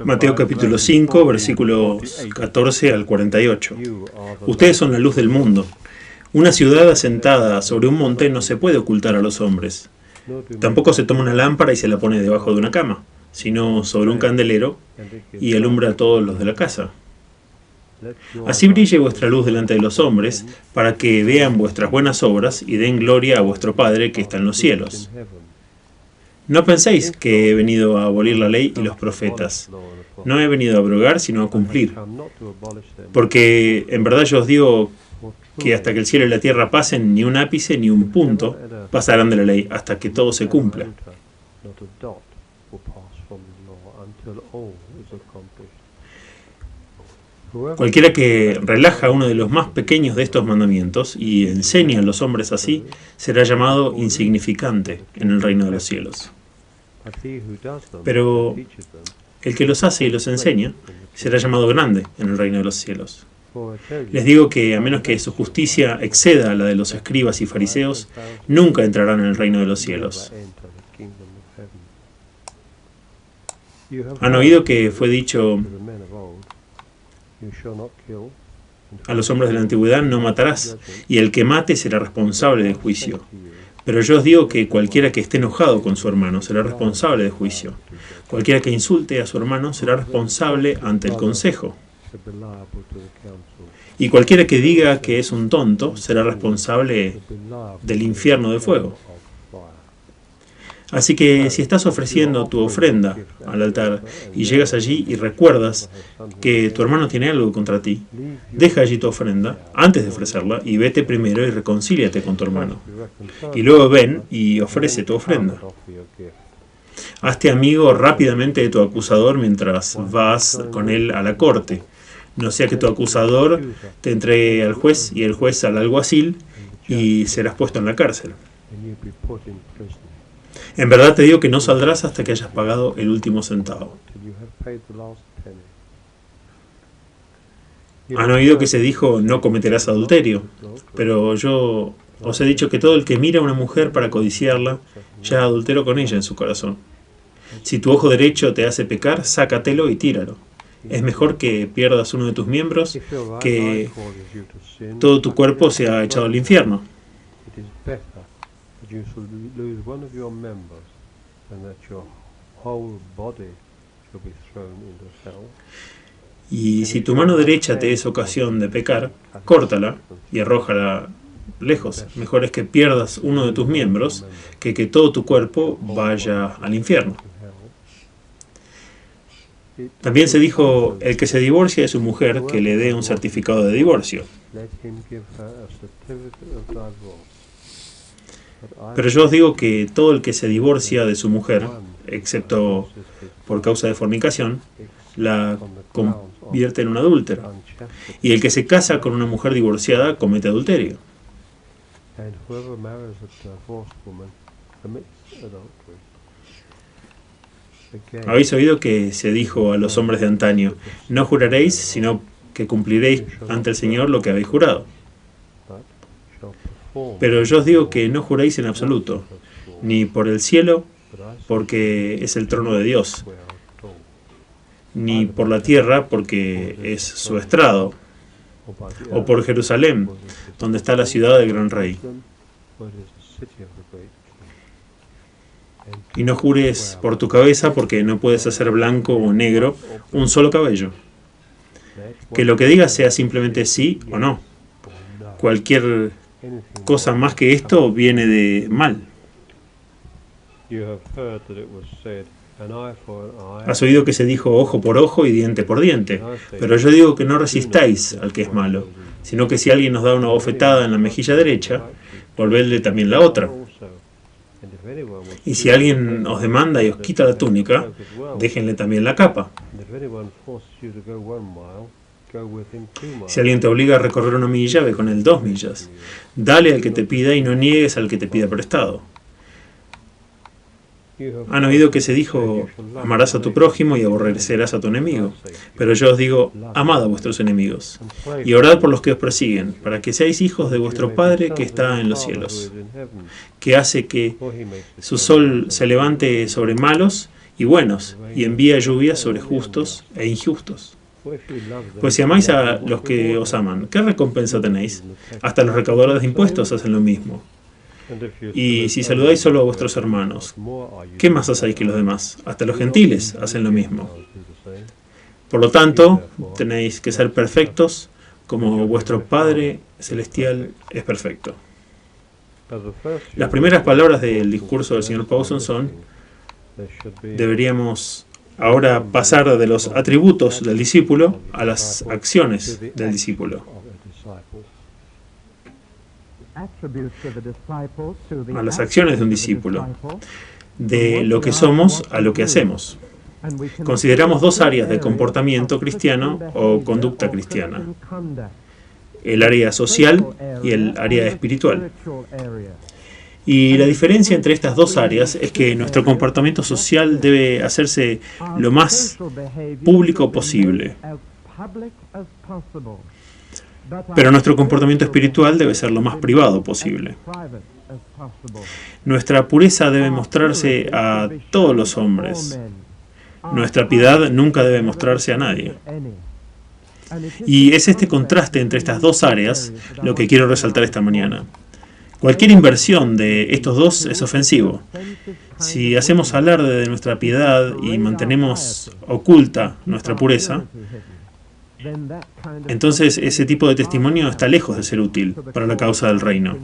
Mateo capítulo 5, versículos 14 al 48. Ustedes son la luz del mundo. Una ciudad asentada sobre un monte no se puede ocultar a los hombres. Tampoco se toma una lámpara y se la pone debajo de una cama, sino sobre un candelero y alumbra a todos los de la casa. Así brille vuestra luz delante de los hombres, para que vean vuestras buenas obras y den gloria a vuestro Padre que está en los cielos. No penséis que he venido a abolir la ley y los profetas. No he venido a abrogar, sino a cumplir. Porque en verdad yo os digo que hasta que el cielo y la tierra pasen, ni un ápice ni un punto pasarán de la ley, hasta que todo se cumpla. Cualquiera que relaja uno de los más pequeños de estos mandamientos y enseña a los hombres así, será llamado insignificante en el reino de los cielos. Pero el que los hace y los enseña, será llamado grande en el reino de los cielos. Les digo que a menos que su justicia exceda a la de los escribas y fariseos, nunca entrarán en el reino de los cielos. Han oído que fue dicho a los hombres de la antigüedad: no matarás, y el que mate será responsable de juicio. Pero yo os digo que cualquiera que esté enojado con su hermano será responsable de juicio. Cualquiera que insulte a su hermano será responsable ante el consejo. Y cualquiera que diga que es un tonto será responsable del infierno de fuego. Así que si estás ofreciendo tu ofrenda al altar y llegas allí y recuerdas que tu hermano tiene algo contra ti, deja allí tu ofrenda antes de ofrecerla y vete primero y reconcíliate con tu hermano. Y luego ven y ofrece tu ofrenda. Hazte amigo rápidamente de tu acusador mientras vas con él a la corte. No sea que tu acusador te entregue al juez y el juez al alguacil y serás puesto en la cárcel. En verdad te digo que no saldrás hasta que hayas pagado el último centavo. Han oído que se dijo: no cometerás adulterio. Pero yo os he dicho que todo el que mira a una mujer para codiciarla, ya adulteró con ella en su corazón. Si tu ojo derecho te hace pecar, sácatelo y tíralo. Es mejor que pierdas uno de tus miembros que todo tu cuerpo sea echado al infierno. Y si tu mano derecha te es ocasión de pecar, córtala y arrójala lejos. Mejor es que pierdas uno de tus miembros que todo tu cuerpo vaya al infierno. También se dijo: el que se divorcia de su mujer, que le dé un certificado de divorcio. Pero yo os digo que todo el que se divorcia de su mujer, excepto por causa de fornicación, la convierte en una adúltera. Y el que se casa con una mujer divorciada comete adulterio. Habéis oído que se dijo a los hombres de antaño: no juraréis, sino que cumpliréis ante el Señor lo que habéis jurado. Pero yo os digo que no juréis en absoluto, ni por el cielo, porque es el trono de Dios, ni por la tierra, porque es su estrado, o por Jerusalén, donde está la ciudad del gran rey. Y no jures por tu cabeza, porque no puedes hacer blanco o negro un solo cabello. Que lo que digas sea simplemente sí o no. Cualquier cosa más que esto viene de mal. Has oído que se dijo ojo por ojo y diente por diente, pero yo digo que no resistáis al que es malo, sino que si alguien os da una bofetada en la mejilla derecha, volvedle también la otra. Y si alguien os demanda y os quita la túnica, déjenle también la capa. Si alguien te obliga a recorrer 1 milla, ve con él 2 millas. Dale al que te pida y no niegues al que te pida prestado. Han oído que se dijo: amarás a tu prójimo y aborrecerás a tu enemigo. Pero yo os digo: amad a vuestros enemigos y orad por los que os persiguen, para que seáis hijos de vuestro Padre que está en los cielos, que hace que su sol se levante sobre malos y buenos, y envía lluvia sobre justos e injustos. Pues si amáis a los que os aman, ¿qué recompensa tenéis? Hasta los recaudadores de impuestos hacen lo mismo. Y si saludáis solo a vuestros hermanos, ¿qué más hacéis que los demás? Hasta los gentiles hacen lo mismo. Por lo tanto, tenéis que ser perfectos como vuestro Padre Celestial es perfecto. Las primeras palabras del discurso del Sr. Pawson son: deberíamos ahora pasar de los atributos del discípulo a las acciones del discípulo. A las acciones de un discípulo. De lo que somos a lo que hacemos. Consideramos dos áreas de comportamiento cristiano o conducta cristiana: el área social y el área espiritual. Y la diferencia entre estas dos áreas es que nuestro comportamiento social debe hacerse lo más público posible, pero nuestro comportamiento espiritual debe ser lo más privado posible. Nuestra pureza debe mostrarse a todos los hombres. Nuestra piedad nunca debe mostrarse a nadie. Y es este contraste entre estas dos áreas lo que quiero resaltar esta mañana. Cualquier inversión de estos dos es ofensivo. Si hacemos alarde de nuestra piedad y mantenemos oculta nuestra pureza, entonces ese tipo de testimonio está lejos de ser útil para la causa del reino.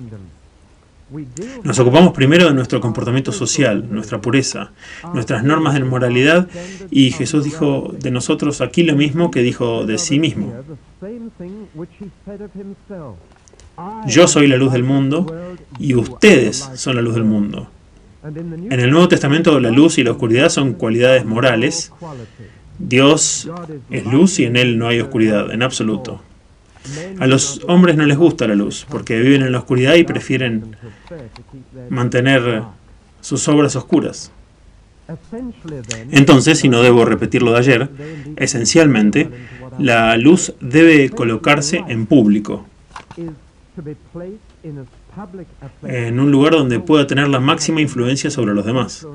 Nos ocupamos primero de nuestro comportamiento social, nuestra pureza, nuestras normas de moralidad, y Jesús dijo de nosotros aquí lo mismo que dijo de sí mismo. Yo soy la luz del mundo y ustedes son la luz del mundo. En el Nuevo Testamento la luz y la oscuridad son cualidades morales. Dios es luz y en Él no hay oscuridad, en absoluto. A los hombres no les gusta la luz, porque viven en la oscuridad y prefieren mantener sus obras oscuras. Entonces, y no debo repetir lo de ayer, esencialmente, la luz debe colocarse en público, en un lugar donde pueda tener la máxima influencia sobre los demás,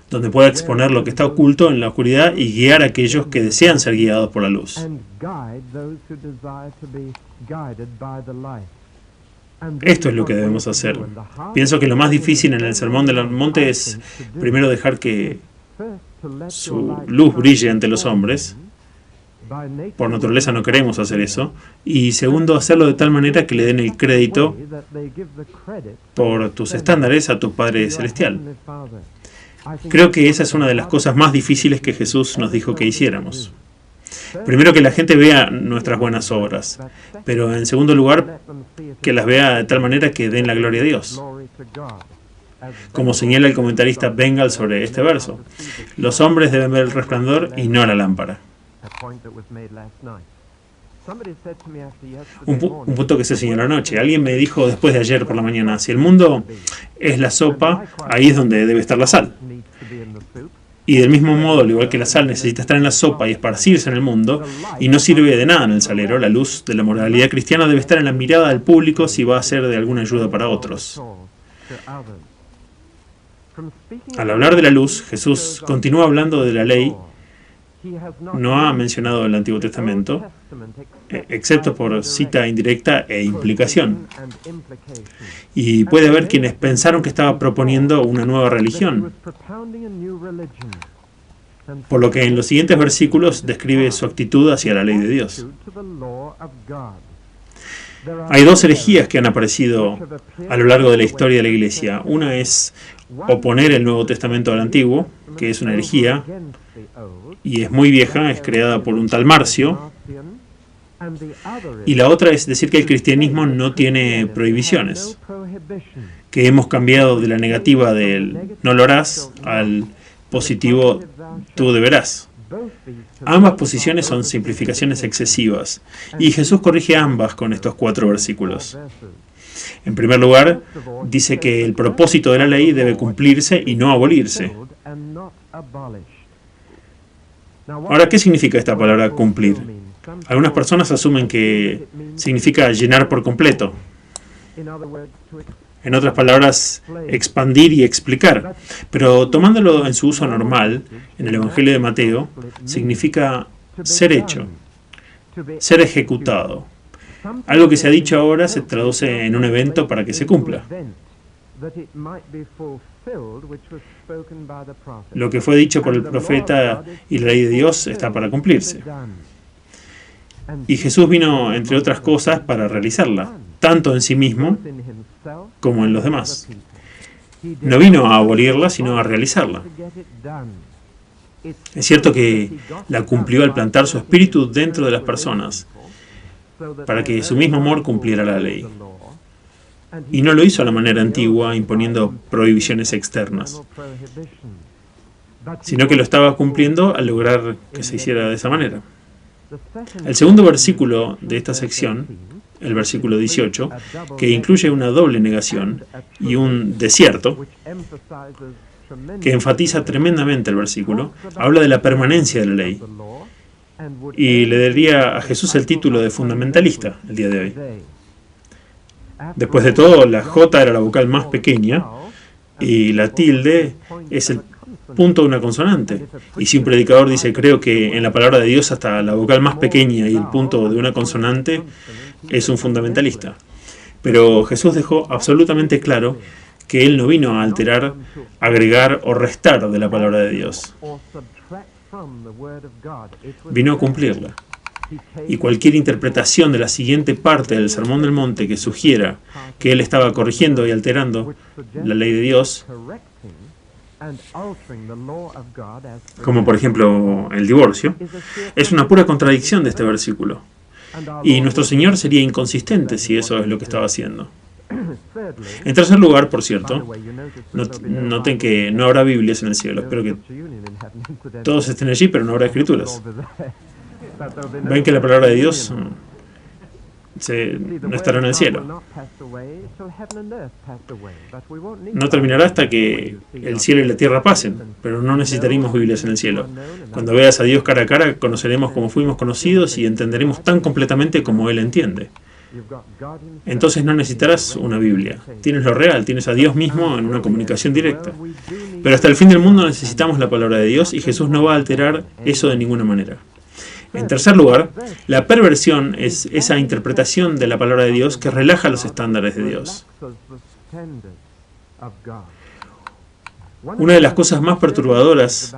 donde pueda exponer lo que está oculto en la oscuridad y guiar a aquellos que desean ser guiados por la luz. Esto es lo que debemos hacer. Pienso que lo más difícil en el Sermón del Monte es primero dejar que su luz brille ante los hombres. Por naturaleza no queremos hacer eso. Y segundo, hacerlo de tal manera que le den el crédito por tus estándares a tu Padre Celestial. Creo que esa es una de las cosas más difíciles que Jesús nos dijo que hiciéramos. Primero, que la gente vea nuestras buenas obras, pero en segundo lugar, que las vea de tal manera que den la gloria a Dios. Como señala el comentarista Bengal sobre este verso, los hombres deben ver el resplandor y no la lámpara. Un punto que se señaló anoche. Alguien me dijo después de ayer por la mañana: si el mundo es la sopa, ahí es donde debe estar la sal. Y del mismo modo, al igual que la sal necesita estar en la sopa y esparcirse en el mundo, y no sirve de nada en el salero, la luz de la moralidad cristiana debe estar en la mirada del público si va a ser de alguna ayuda para otros. Al hablar de la luz, Jesús continúa hablando de la ley. No ha mencionado el Antiguo Testamento, excepto por cita indirecta e implicación. Y puede haber quienes pensaron que estaba proponiendo una nueva religión, por lo que en los siguientes versículos describe su actitud hacia la ley de Dios. Hay dos herejías que han aparecido a lo largo de la historia de la Iglesia. Una es oponer el Nuevo Testamento al Antiguo, que es una herejía, y es muy vieja, es creada por un tal Marcio. Y la otra es decir que el cristianismo no tiene prohibiciones, que hemos cambiado de la negativa del no lo harás al positivo tú deberás. Ambas posiciones son simplificaciones excesivas, y Jesús corrige ambas con estos 4 versículos. En primer lugar, dice que el propósito de la ley debe cumplirse y no abolirse. Ahora, ¿qué significa esta palabra cumplir? Algunas personas asumen que significa llenar por completo. En otras palabras, expandir y explicar. Pero tomándolo en su uso normal, en el Evangelio de Mateo, significa ser hecho, ser ejecutado. Algo que se ha dicho ahora se traduce en un evento para que se cumpla. Lo que fue dicho por el profeta y la ley de Dios está para cumplirse. Y Jesús vino, entre otras cosas, para realizarla, tanto en sí mismo como en los demás. No vino a abolirla, sino a realizarla. Es cierto que la cumplió al plantar su espíritu dentro de las personas, para que su mismo amor cumpliera la ley. Y no lo hizo a la manera antigua, imponiendo prohibiciones externas, sino que lo estaba cumpliendo al lograr que se hiciera de esa manera. El segundo versículo de esta sección, el versículo 18, que incluye una doble negación y un desierto, que enfatiza tremendamente el versículo, habla de la permanencia de la ley. Y le daría a Jesús el título de fundamentalista el día de hoy. Después de todo, la J era la vocal más pequeña y la tilde es el punto de una consonante. Y si un predicador dice, creo que en la palabra de Dios hasta la vocal más pequeña y el punto de una consonante, es un fundamentalista. Pero Jesús dejó absolutamente claro que Él no vino a alterar, agregar o restar de la palabra de Dios. Vino a cumplirla. Y cualquier interpretación de la siguiente parte del Sermón del Monte que sugiera que Él estaba corrigiendo y alterando la ley de Dios, como por ejemplo el divorcio, es una pura contradicción de este versículo. Y nuestro Señor sería inconsistente si eso es lo que estaba haciendo. En tercer lugar, por cierto, noten que no habrá Biblias en el cielo. Espero que todos estén allí, pero no habrá escrituras. Ven que la palabra de Dios no estará en el cielo. No terminará hasta que el cielo y la tierra pasen, pero no necesitaremos Biblias en el cielo. Cuando veas a Dios cara a cara, conoceremos como fuimos conocidos y entenderemos tan completamente como Él entiende. Entonces no necesitarás una Biblia. Tienes lo real, tienes a Dios mismo en una comunicación directa. Pero hasta el fin del mundo necesitamos la palabra de Dios y Jesús no va a alterar eso de ninguna manera. En tercer lugar, la perversión es esa interpretación de la palabra de Dios que relaja los estándares de Dios. Una de las cosas más perturbadoras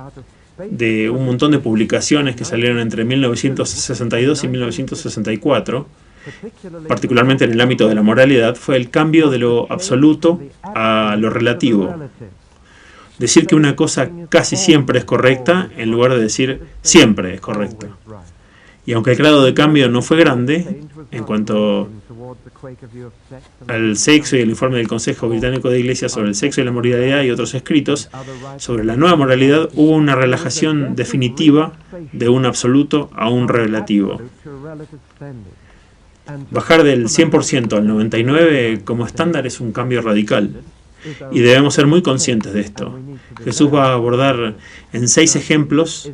de un montón de publicaciones que salieron entre 1962 y 1964, particularmente en el ámbito de la moralidad, fue el cambio de lo absoluto a lo relativo. Decir que una cosa casi siempre es correcta en lugar de decir siempre es correcta. Y aunque el grado de cambio no fue grande, en cuanto al sexo y el informe del Consejo Británico de Iglesias sobre el sexo y la moralidad y otros escritos, sobre la nueva moralidad hubo una relajación definitiva de un absoluto a un relativo. Bajar del 100% al 99% como estándar es un cambio radical. Y debemos ser muy conscientes de esto. Jesús va a abordar en 6 ejemplos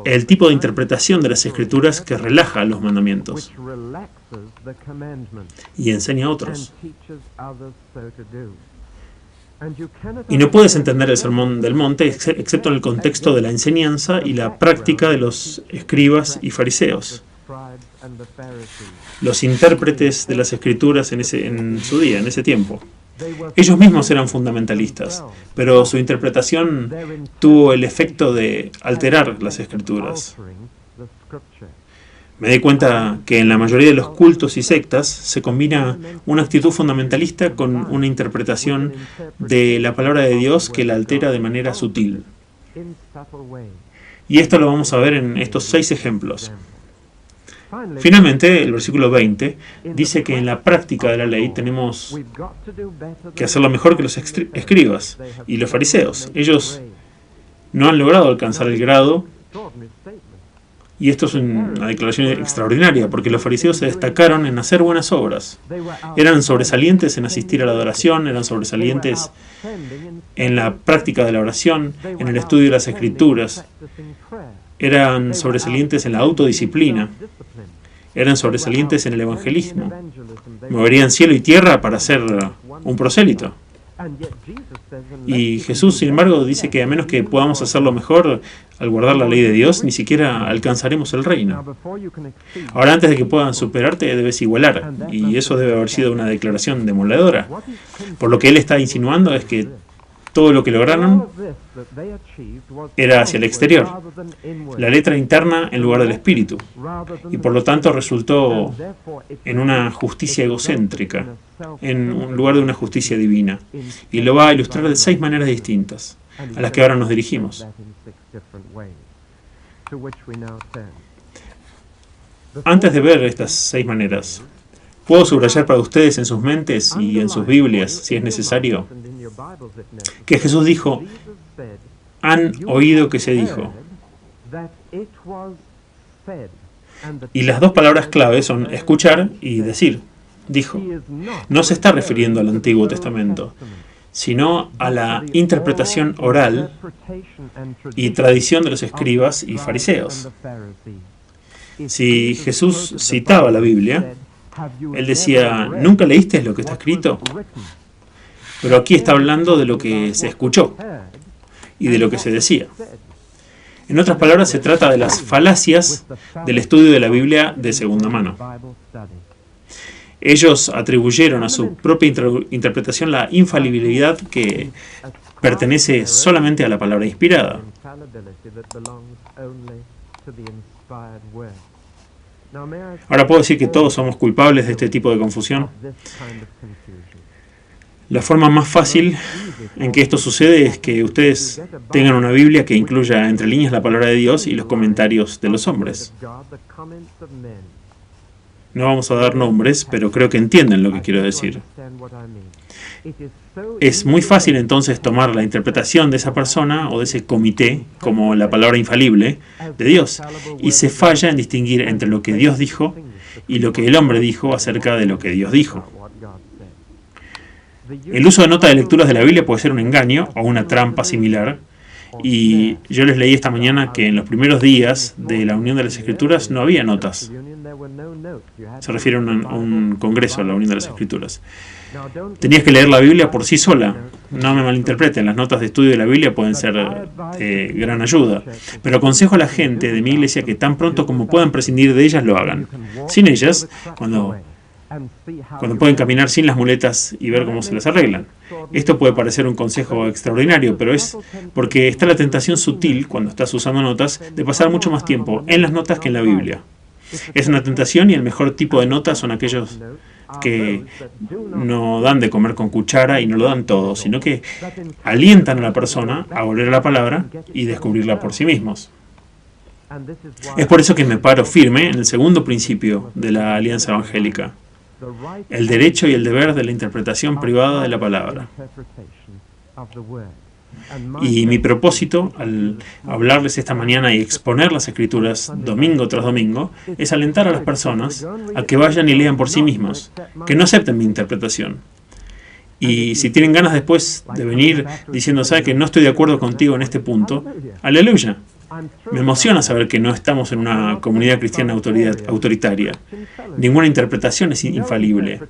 el tipo de interpretación de las Escrituras que relaja los mandamientos y enseña a otros. Y no puedes entender el Sermón del Monte excepto en el contexto de la enseñanza y la práctica de los escribas y fariseos, los intérpretes de las Escrituras en su día, en ese tiempo. Ellos mismos eran fundamentalistas, pero su interpretación tuvo el efecto de alterar las Escrituras. Me di cuenta que en la mayoría de los cultos y sectas se combina una actitud fundamentalista con una interpretación de la palabra de Dios que la altera de manera sutil. Y esto lo vamos a ver en estos 6 ejemplos. Finalmente, el versículo 20 dice que en la práctica de la ley tenemos que hacerlo mejor que los escribas y los fariseos. Ellos no han logrado alcanzar el grado, y esto es una declaración extraordinaria, porque los fariseos se destacaron en hacer buenas obras. Eran sobresalientes en asistir a la adoración, eran sobresalientes en la práctica de la oración, en el estudio de las Escrituras, eran sobresalientes en la autodisciplina, eran sobresalientes en el evangelismo, moverían cielo y tierra para ser un prosélito. Y Jesús, sin embargo, dice que a menos que podamos hacerlo mejor al guardar la ley de Dios, ni siquiera alcanzaremos el reino. Ahora, antes de que puedan superarte, debes igualar, y eso debe haber sido una declaración demoledora. Por lo que él está insinuando es que todo lo que lograron era hacia el exterior, la letra interna en lugar del espíritu, y por lo tanto resultó en una justicia egocéntrica, en un lugar de una justicia divina, y lo va a ilustrar de 6 maneras distintas, a las que ahora nos dirigimos. Antes de ver estas 6 maneras, puedo subrayar para ustedes en sus mentes y en sus Biblias, si es necesario, que Jesús dijo: han oído que se dijo. Y las 2 palabras clave son escuchar y decir. Dijo. No se está refiriendo al Antiguo Testamento, sino a la interpretación oral y tradición de los escribas y fariseos. Si Jesús citaba la Biblia, él decía: ¿nunca leíste lo que está escrito? Pero aquí está hablando de lo que se escuchó y de lo que se decía. En otras palabras, se trata de las falacias del estudio de la Biblia de segunda mano. Ellos atribuyeron a su propia interpretación la infalibilidad que pertenece solamente a la palabra inspirada. Ahora, ¿puedo decir que todos somos culpables de este tipo de confusión? La forma más fácil en que esto sucede es que ustedes tengan una Biblia que incluya entre líneas la palabra de Dios y los comentarios de los hombres. No vamos a dar nombres, pero creo que entienden lo que quiero decir. Es muy fácil entonces tomar la interpretación de esa persona o de ese comité como la palabra infalible de Dios, y se falla en distinguir entre lo que Dios dijo y lo que el hombre dijo acerca de lo que Dios dijo. El uso de nota de lecturas de la Biblia puede ser un engaño o una trampa similar, y yo les leí esta mañana que en los primeros días de la Unión de las Escrituras no había notas. Se refiere a un congreso, a la Unión de las Escrituras. Tenías que leer la Biblia por sí sola. No me malinterpreten, las notas de estudio de la Biblia pueden ser de gran ayuda, pero aconsejo a la gente de mi iglesia que tan pronto como puedan prescindir de ellas lo hagan. Sin ellas, cuando pueden caminar sin las muletas y ver cómo se las arreglan. Esto puede parecer un consejo extraordinario, pero es porque está la tentación sutil, cuando estás usando notas, de pasar mucho más tiempo en las notas que en la Biblia. Es una tentación, y el mejor tipo de notas son aquellos que no dan de comer con cuchara y no lo dan todo, sino que alientan a la persona a volver a la palabra y descubrirla por sí mismos. Es por eso que me paro firme en el segundo principio de la alianza evangélica: el derecho y el deber de la interpretación privada de la palabra. Y mi propósito, al hablarles esta mañana y exponer las Escrituras domingo tras domingo, es alentar a las personas a que vayan y lean por sí mismos, que no acepten mi interpretación. Y si tienen ganas después de venir diciendo: ¿sabe que no estoy de acuerdo contigo en este punto? ¡Aleluya! Me emociona saber que no estamos en una comunidad cristiana autoritaria. Ninguna interpretación es infalible.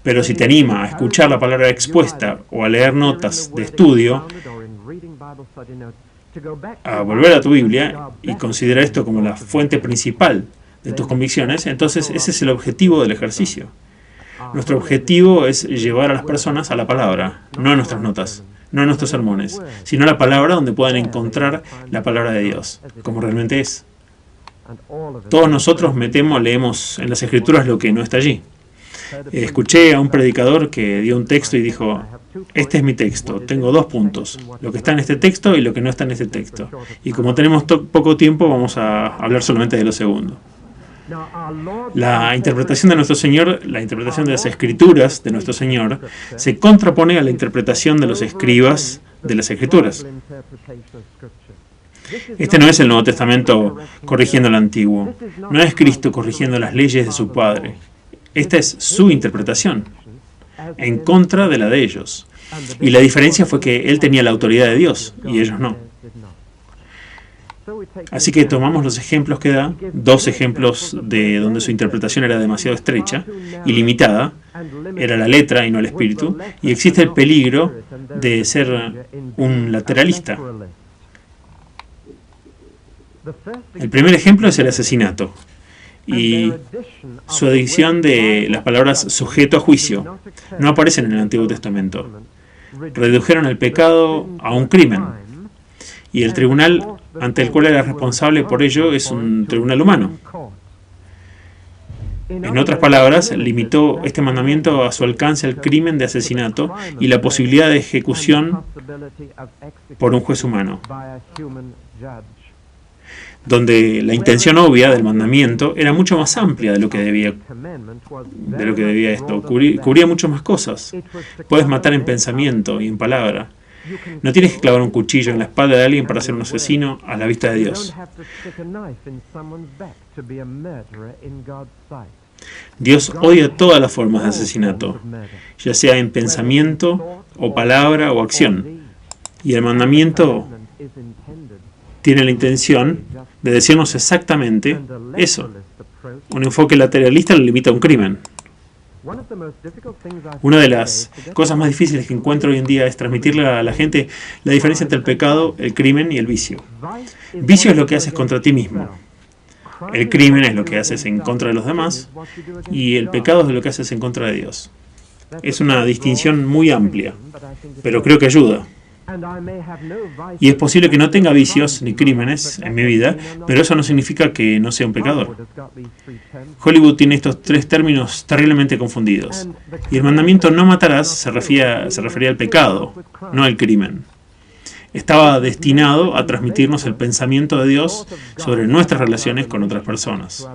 Pero si te anima a escuchar la palabra expuesta o a leer notas de estudio, a volver a tu Biblia y considera esto como la fuente principal de tus convicciones, entonces ese es el objetivo del ejercicio. Nuestro objetivo es llevar a las personas a la palabra, no a nuestras notas, no a nuestros sermones, sino a la palabra, donde puedan encontrar la palabra de Dios, como realmente es. Todos nosotros, me temo, leemos en las Escrituras lo que no está allí. Escuché a un predicador que dio un texto y dijo: este es mi texto, tengo 2 puntos, lo que está en este texto y lo que no está en este texto. Y como tenemos poco tiempo, vamos a hablar solamente de lo segundo. La interpretación de nuestro Señor, la interpretación de las Escrituras de nuestro Señor, se contrapone a la interpretación de los escribas de las Escrituras. Este no es el Nuevo Testamento corrigiendo el Antiguo. No es Cristo corrigiendo las leyes de su Padre. Esta es su interpretación, en contra de la de ellos. Y la diferencia fue que Él tenía la autoridad de Dios y ellos no. Así que tomamos los ejemplos que da, dos ejemplos de donde su interpretación era demasiado estrecha y limitada, era la letra y no el espíritu, y existe el peligro de ser un lateralista. El primer ejemplo es el asesinato y su adición de las palabras sujeto a juicio. No aparecen en el Antiguo Testamento. Redujeron el pecado a un crimen y el tribunal ante el cual era responsable por ello es un tribunal humano. En otras palabras, limitó este mandamiento a su alcance al crimen de asesinato y la posibilidad de ejecución por un juez humano, donde la intención obvia del mandamiento era mucho más amplia de lo que debía esto. Cubría muchas más cosas. Puedes matar en pensamiento y en palabra. No tienes que clavar un cuchillo en la espalda de alguien para ser un asesino a la vista de Dios. Dios odia todas las formas de asesinato, ya sea en pensamiento o palabra o acción. Y el mandamiento tiene la intención de decirnos exactamente eso. Un enfoque lateralista lo limita a un crimen. Una de las cosas más difíciles que encuentro hoy en día es transmitirle a la gente la diferencia entre el pecado, el crimen y el vicio. Vicio es lo que haces contra ti mismo. El crimen es lo que haces en contra de los demás y el pecado es lo que haces en contra de Dios. Es una distinción muy amplia, pero creo que ayuda. Y es posible que no tenga vicios ni crímenes en mi vida, pero eso no significa que no sea un pecador. Hollywood tiene estos tres términos terriblemente confundidos. Y el mandamiento no matarás se refería al pecado, no al crimen. Estaba destinado a transmitirnos el pensamiento de Dios sobre nuestras relaciones con otras personas.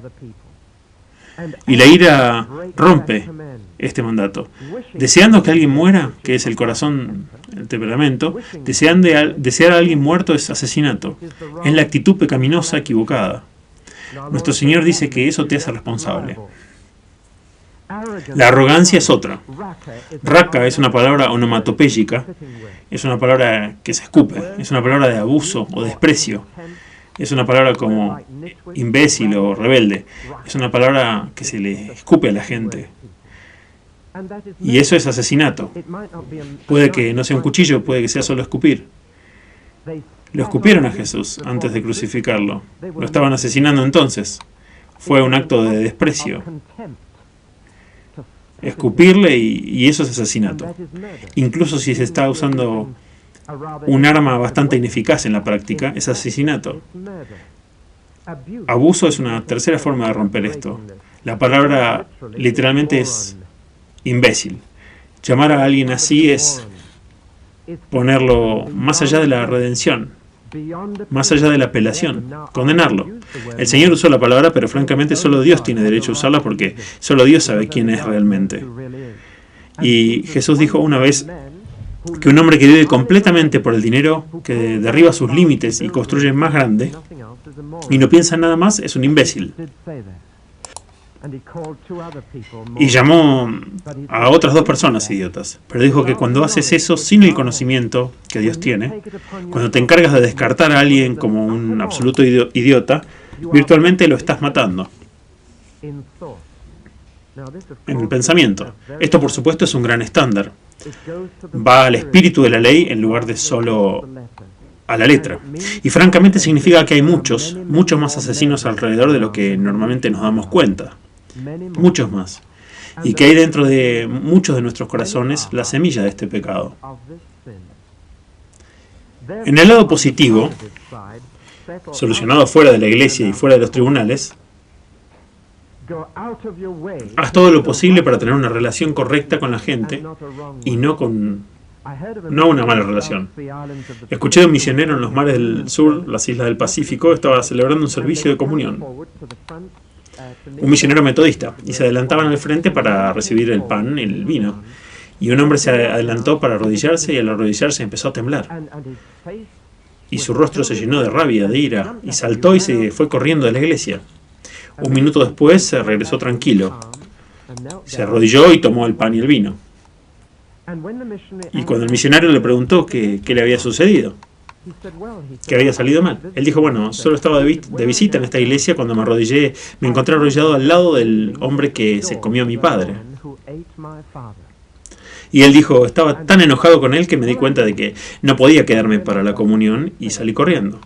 Y la ira rompe este mandato. Deseando que alguien muera, que es el corazón, el temperamento, desear a alguien muerto es asesinato. Es la actitud pecaminosa equivocada. Nuestro Señor dice que eso te hace responsable. La arrogancia es otra. Raka es una palabra onomatopéyica, es una palabra que se escupe, es una palabra de abuso o desprecio. Es una palabra como imbécil o rebelde. Es una palabra que se le escupe a la gente. Y eso es asesinato. Puede que no sea un cuchillo, puede que sea solo escupir. Lo escupieron a Jesús antes de crucificarlo. Lo estaban asesinando entonces. Fue un acto de desprecio. Escupirle y eso es asesinato. Incluso si se está usando un arma bastante ineficaz en la práctica, es asesinato. Abuso es una tercera forma de romper esto. La palabra literalmente es imbécil. Llamar a alguien así es ponerlo más allá de la redención, más allá de la apelación, condenarlo. El Señor usó la palabra, pero francamente solo Dios tiene derecho a usarla porque solo Dios sabe quién es realmente. Y Jesús dijo una vez que un hombre que vive completamente por el dinero, que derriba sus límites y construye más grande, y no piensa en nada más, es un imbécil. Y llamó a otras dos personas idiotas. Pero dijo que cuando haces eso sin el conocimiento que Dios tiene, cuando te encargas de descartar a alguien como un absoluto idiota, virtualmente lo estás matando. En el pensamiento. Esto, por supuesto, es un gran estándar. Va al espíritu de la ley en lugar de solo a la letra. Y francamente significa que hay muchos más asesinos alrededor de lo que normalmente nos damos cuenta. Muchos más. Y que hay dentro de muchos de nuestros corazones la semilla de este pecado. En el lado positivo, solucionado fuera de la iglesia y fuera de los tribunales, haz todo lo posible para tener una relación correcta con la gente y no una mala relación. Escuché de un misionero en los mares del sur, las islas del Pacífico, estaba celebrando un servicio de comunión. Un misionero metodista, y se adelantaban al frente para recibir el pan y el vino. Y un hombre se adelantó para arrodillarse, y al arrodillarse empezó a temblar. Y su rostro se llenó de rabia, de ira, y saltó y se fue corriendo de la iglesia. Un minuto después se regresó tranquilo. Se arrodilló y tomó el pan y el vino. Y cuando el misionario le preguntó qué le había sucedido, que había salido mal. Él dijo, bueno, solo estaba de visita en esta iglesia cuando me arrodillé, me encontré arrodillado al lado del hombre que se comió a mi padre. Y él dijo, estaba tan enojado con él que me di cuenta de que no podía quedarme para la comunión y salí corriendo.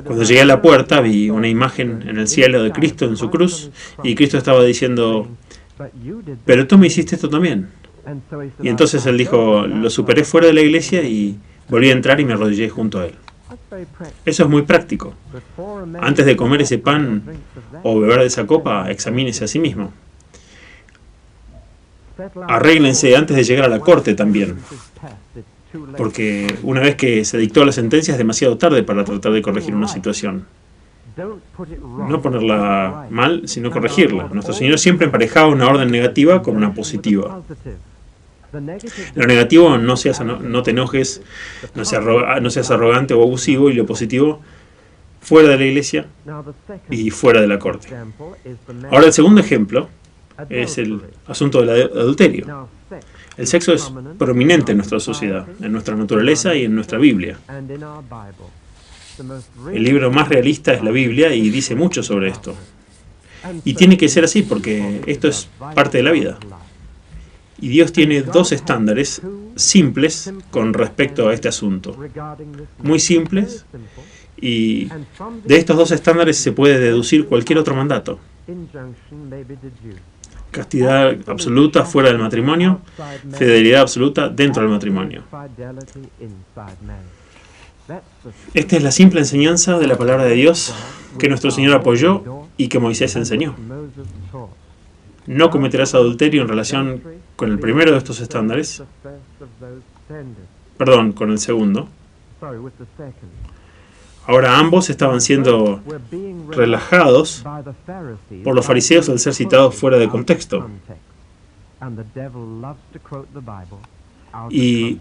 Cuando llegué a la puerta vi una imagen en el cielo de Cristo en su cruz y Cristo estaba diciendo, pero tú me hiciste esto también. Y entonces él dijo, lo superé fuera de la iglesia y volví a entrar y me arrodillé junto a él. Eso es muy práctico. Antes de comer ese pan o beber de esa copa, examínese a sí mismo. Arréglense antes de llegar a la corte también, porque una vez que se dictó la sentencia es demasiado tarde para tratar de corregir una situación. No ponerla mal, sino corregirla. Nuestro Señor siempre emparejaba una orden negativa con una positiva. Lo negativo, no te enojes, no seas arrogante o abusivo, y lo positivo, fuera de la iglesia y fuera de la corte. Ahora el segundo ejemplo es el asunto del adulterio. El sexo es prominente en nuestra sociedad, en nuestra naturaleza y en nuestra Biblia. El libro más realista es la Biblia y dice mucho sobre esto. Y tiene que ser así porque esto es parte de la vida. Y Dios tiene dos estándares simples con respecto a este asunto. Muy simples, y de estos dos estándares se puede deducir cualquier otro mandato. Castidad absoluta fuera del matrimonio, fidelidad absoluta dentro del matrimonio. Esta es la simple enseñanza de la palabra de Dios que nuestro Señor apoyó y que Moisés enseñó. No cometerás adulterio en relación con el primero de estos estándares, con el segundo. Ahora ambos estaban siendo relajados por los fariseos al ser citados fuera de contexto. Y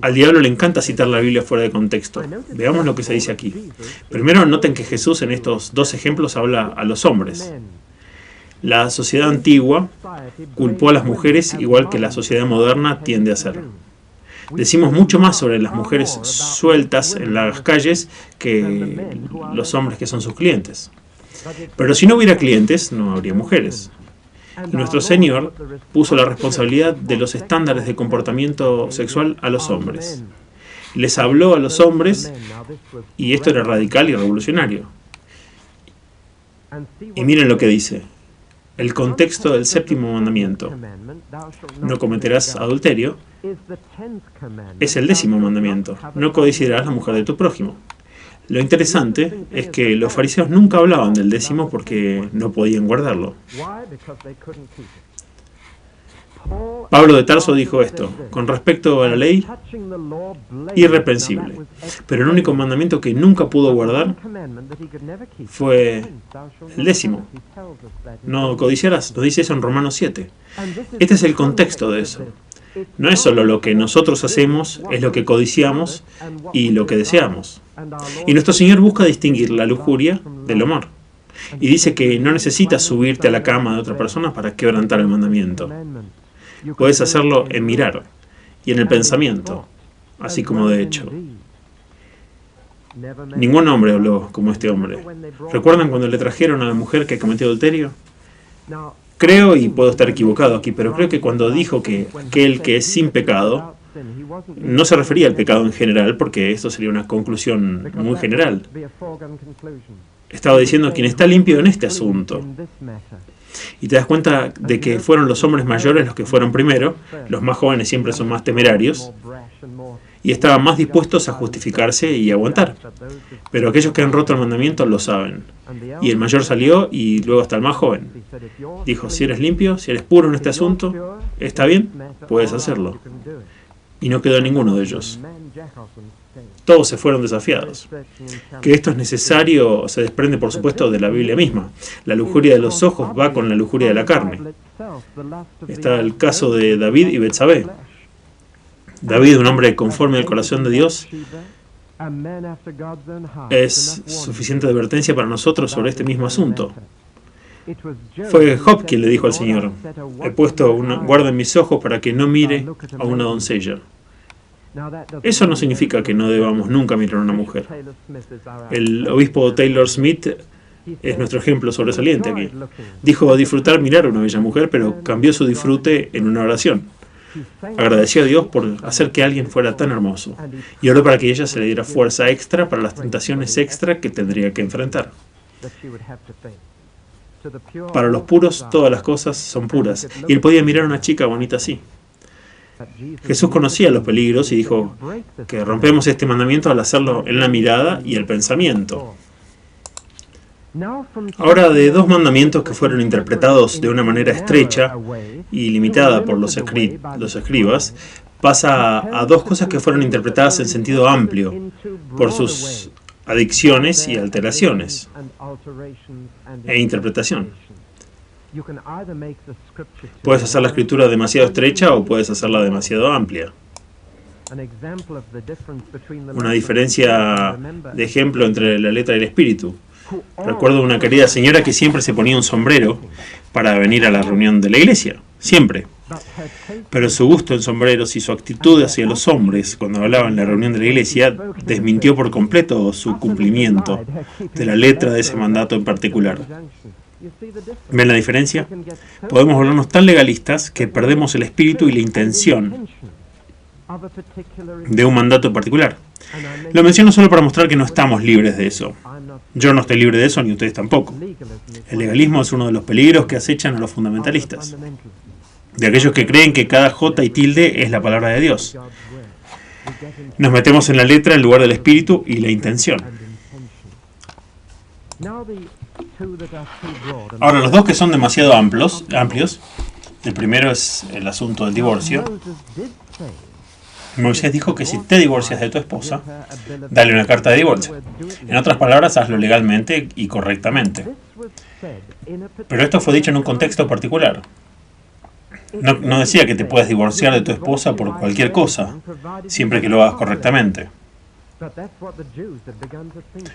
al diablo le encanta citar la Biblia fuera de contexto. Veamos lo que se dice aquí. Primero, noten que Jesús en estos dos ejemplos habla a los hombres. La sociedad antigua culpó a las mujeres igual que la sociedad moderna tiende a hacer. Decimos mucho más sobre las mujeres sueltas en las calles que los hombres que son sus clientes. Pero si no hubiera clientes, no habría mujeres. Y nuestro Señor puso la responsabilidad de los estándares de comportamiento sexual a los hombres. Les habló a los hombres, y esto era radical y revolucionario. Y miren lo que dice. El contexto del séptimo mandamiento, no cometerás adulterio, es el 10º mandamiento, no codiciarás la mujer de tu prójimo. Lo interesante es que los fariseos nunca hablaban del 10º porque no podían guardarlo. Pablo de Tarso dijo esto, con respecto a la ley, irreprensible. Pero el único mandamiento que nunca pudo guardar fue el 10º. No codiciarás, nos dice eso en Romanos 7. Este es el contexto de eso. No es solo lo que nosotros hacemos, es lo que codiciamos y lo que deseamos. Y nuestro Señor busca distinguir la lujuria del amor. Y dice que no necesitas subirte a la cama de otra persona para quebrantar el mandamiento. Puedes hacerlo en mirar y en el pensamiento, así como de hecho. Ningún hombre habló como este hombre. ¿Recuerdan cuando le trajeron a la mujer que cometió adulterio? Creo, y puedo estar equivocado aquí, pero creo que cuando dijo que aquel que es sin pecado, no se refería al pecado en general, porque esto sería una conclusión muy general. Estaba diciendo quien está limpio en este asunto. Y te das cuenta de que fueron los hombres mayores los que fueron primero, los más jóvenes siempre son más temerarios, y estaban más dispuestos a justificarse y aguantar. Pero aquellos que han roto el mandamiento lo saben. Y el mayor salió y luego hasta el más joven. Dijo, si eres limpio, si eres puro en este asunto, ¿está bien? Puedes hacerlo. Y no quedó ninguno de ellos. Todos se fueron desafiados. Que esto es necesario se desprende, por supuesto, de la Biblia misma. La lujuria de los ojos va con la lujuria de la carne. Está el caso de David y Betsabé. David, un hombre conforme al corazón de Dios, es suficiente advertencia para nosotros sobre este mismo asunto. Fue Job quien le dijo al Señor, he puesto una guarda en mis ojos para que no mire a una doncella. Eso no significa que no debamos nunca mirar a una mujer. El obispo Taylor Smith es nuestro ejemplo sobresaliente aquí. Dijo disfrutar mirar a una bella mujer, pero cambió su disfrute en una oración. Agradeció a Dios por hacer que alguien fuera tan hermoso y oró para que ella se le diera fuerza extra para las tentaciones extra que tendría que enfrentar. Para los puros, todas las cosas son puras, y él podía mirar a una chica bonita así. Jesús conocía los peligros y dijo que rompemos este mandamiento al hacerlo en la mirada y el pensamiento. Ahora, de dos mandamientos que fueron interpretados de una manera estrecha y limitada por los escribas, pasa a dos cosas que fueron interpretadas en sentido amplio por sus adicciones y alteraciones e interpretación. Puedes hacer la escritura demasiado estrecha o puedes hacerla demasiado amplia. Una diferencia de ejemplo entre la letra y el espíritu. Recuerdo una querida señora que siempre se ponía un sombrero para venir a la reunión de la iglesia, siempre. Pero su gusto en sombreros y su actitud hacia los hombres cuando hablaba en la reunión de la iglesia desmintió por completo su cumplimiento de la letra de ese mandato en particular. ¿Ven la diferencia? Podemos volvernos tan legalistas que perdemos el espíritu y la intención de un mandato en particular. Lo menciono solo para mostrar que no estamos libres de eso. Yo no estoy libre de eso, ni ustedes tampoco. El legalismo es uno de los peligros que acechan a los fundamentalistas, de aquellos que creen que cada jota y tilde es la palabra de Dios. Nos metemos en la letra en lugar del espíritu y la intención. Ahora, los dos que son demasiado amplios, el primero es el asunto del divorcio. Moisés dijo que si te divorcias de tu esposa, dale una carta de divorcio. En otras palabras, hazlo legalmente y correctamente. Pero esto fue dicho en un contexto particular. No decía que te puedes divorciar de tu esposa por cualquier cosa, siempre que lo hagas correctamente.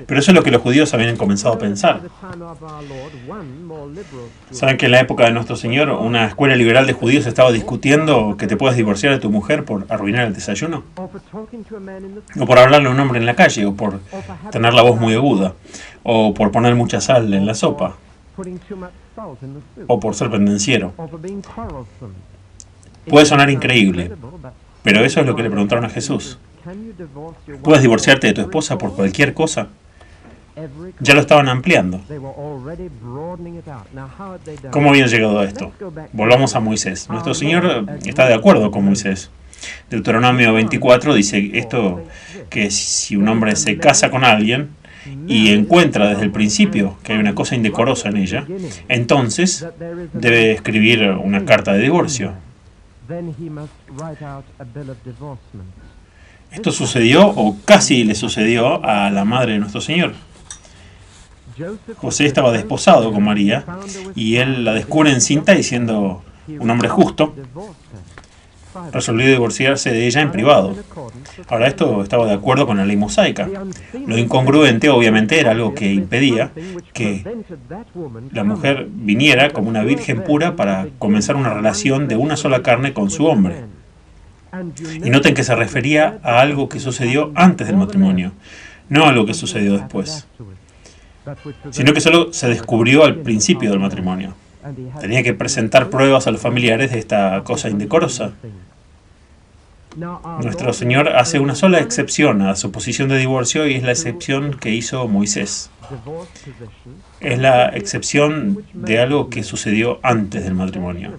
Pero eso es lo que los judíos habían comenzado a pensar. ¿Saben que en la época de nuestro Señor una escuela liberal de judíos estaba discutiendo que te puedes divorciar de tu mujer por arruinar el desayuno? O por hablarle a un hombre en la calle, o por tener la voz muy aguda, o por poner mucha sal en la sopa, o por ser pendenciero. Puede sonar increíble, pero eso es lo que le preguntaron a Jesús. ¿Puedes divorciarte de tu esposa por cualquier cosa? Ya lo estaban ampliando. ¿Cómo habían llegado a esto? Volvamos a Moisés. Nuestro Señor está de acuerdo con Moisés. Deuteronomio 24 dice esto, que si un hombre se casa con alguien y encuentra desde el principio que hay una cosa indecorosa en ella, entonces debe escribir una carta de divorcio. Esto sucedió, o casi le sucedió, a la madre de nuestro Señor. José estaba desposado con María y él la descubre encinta y, siendo un hombre justo, resolvió divorciarse de ella en privado. Ahora, esto estaba de acuerdo con la ley mosaica. Lo incongruente, obviamente, era algo que impedía que la mujer viniera como una virgen pura para comenzar una relación de una sola carne con su hombre. Y noten que se refería a algo que sucedió antes del matrimonio, no a algo que sucedió después, sino que solo se descubrió al principio del matrimonio. Tenía que presentar pruebas a los familiares de esta cosa indecorosa. Nuestro Señor hace una sola excepción a su posición de divorcio, y es la excepción que hizo Moisés. Es la excepción de algo que sucedió antes del matrimonio.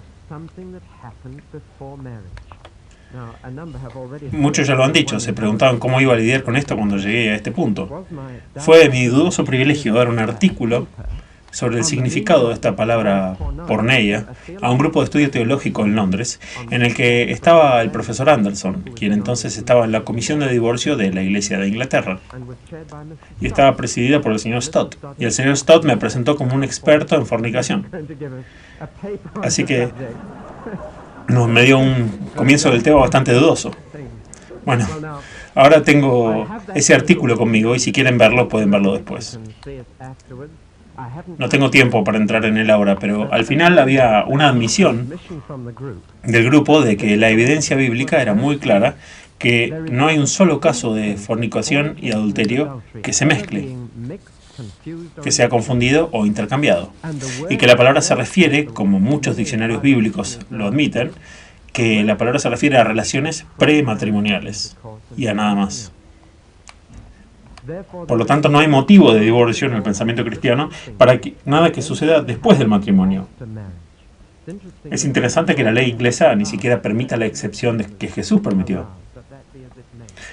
Muchos ya lo han dicho, se preguntaban cómo iba a lidiar con esto cuando llegué a este punto. Fue mi dudoso privilegio dar un artículo sobre el significado de esta palabra porneia a un grupo de estudio teológico en Londres, en el que estaba el profesor Anderson, quien entonces estaba en la comisión de divorcio de la Iglesia de Inglaterra, y estaba presidida por el señor Stott, y el señor Stott me presentó como un experto en fornicación. Así que me dio un comienzo del tema bastante dudoso. Bueno, ahora tengo ese artículo conmigo, y si quieren verlo, pueden verlo después. No tengo tiempo para entrar en él ahora, pero al final había una admisión del grupo de que la evidencia bíblica era muy clara, que no hay un solo caso de fornicación y adulterio que se mezcle, que sea confundido o intercambiado, y que la palabra se refiere, como muchos diccionarios bíblicos lo admiten, que la palabra se refiere a relaciones prematrimoniales y a nada más. Por lo tanto, no hay motivo de divorcio en el pensamiento cristiano para que nada que suceda después del matrimonio. Es interesante que la ley inglesa ni siquiera permita la excepción que Jesús permitió.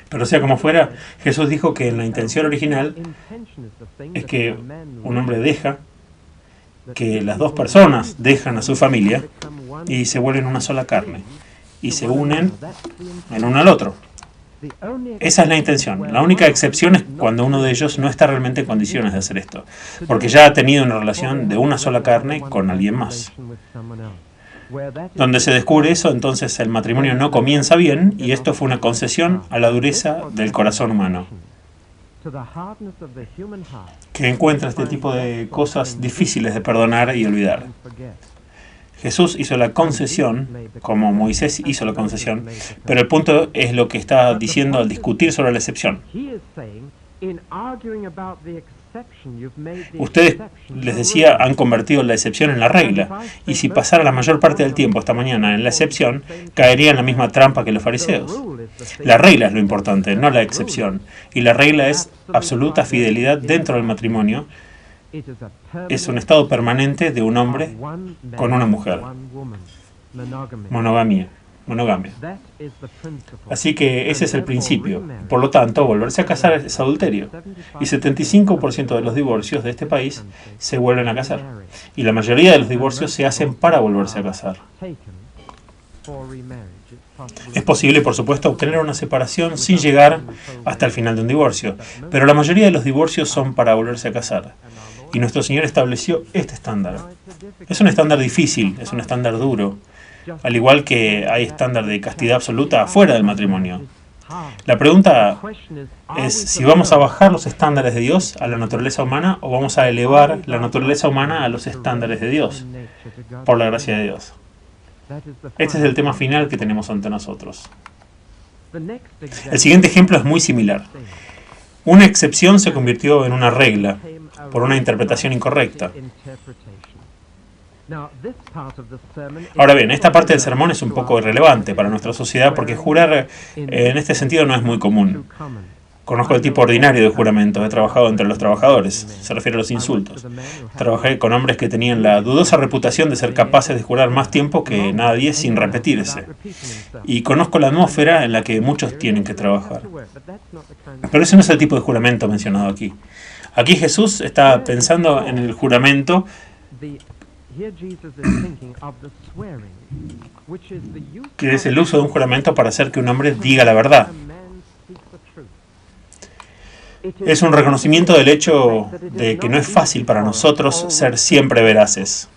Pero sea como fuera, Jesús dijo que en la intención original es que un hombre deja, que las dos personas dejan a su familia y se vuelven una sola carne y se unen el uno al otro. Esa es la intención. La única excepción es cuando uno de ellos no está realmente en condiciones de hacer esto, porque ya ha tenido una relación de una sola carne con alguien más. Donde se descubre eso, entonces el matrimonio no comienza bien, y esto fue una concesión a la dureza del corazón humano, que encuentra este tipo de cosas difíciles de perdonar y olvidar. Jesús hizo la concesión, como Moisés hizo la concesión, pero el punto es lo que está diciendo al discutir sobre la excepción. Ustedes, les decía, han convertido la excepción en la regla, y si pasara la mayor parte del tiempo esta mañana en la excepción, caería en la misma trampa que los fariseos. La regla es lo importante, no la excepción, y la regla es absoluta fidelidad dentro del matrimonio. Es un estado permanente de un hombre con una mujer. Monogamia. Así que ese es el principio. Por lo tanto, volverse a casar es adulterio. Y 75% de los divorcios de este país se vuelven a casar. Y la mayoría de los divorcios se hacen para volverse a casar. Es posible, por supuesto, obtener una separación sin llegar hasta el final de un divorcio, pero la mayoría de los divorcios son para volverse a casar. Y nuestro Señor estableció este estándar. Es un estándar difícil, es un estándar duro, al igual que hay estándar de castidad absoluta afuera del matrimonio. La pregunta es si vamos a bajar los estándares de Dios a la naturaleza humana o vamos a elevar la naturaleza humana a los estándares de Dios, por la gracia de Dios. Este es el tema final que tenemos ante nosotros. El siguiente ejemplo es muy similar. Una excepción se convirtió en una regla por una interpretación incorrecta. Ahora bien, esta parte del sermón es un poco irrelevante para nuestra sociedad porque jurar en este sentido no es muy común. Conozco el tipo ordinario de juramento, he trabajado entre los trabajadores, se refiere a los insultos. Trabajé con hombres que tenían la dudosa reputación de ser capaces de jurar más tiempo que nadie sin repetirse. Y conozco la atmósfera en la que muchos tienen que trabajar. Pero ese no es el tipo de juramento mencionado aquí. Aquí Jesús está pensando en el juramento que es el uso de un juramento para hacer que un hombre diga la verdad. Es un reconocimiento del hecho de que no es fácil para nosotros ser siempre veraces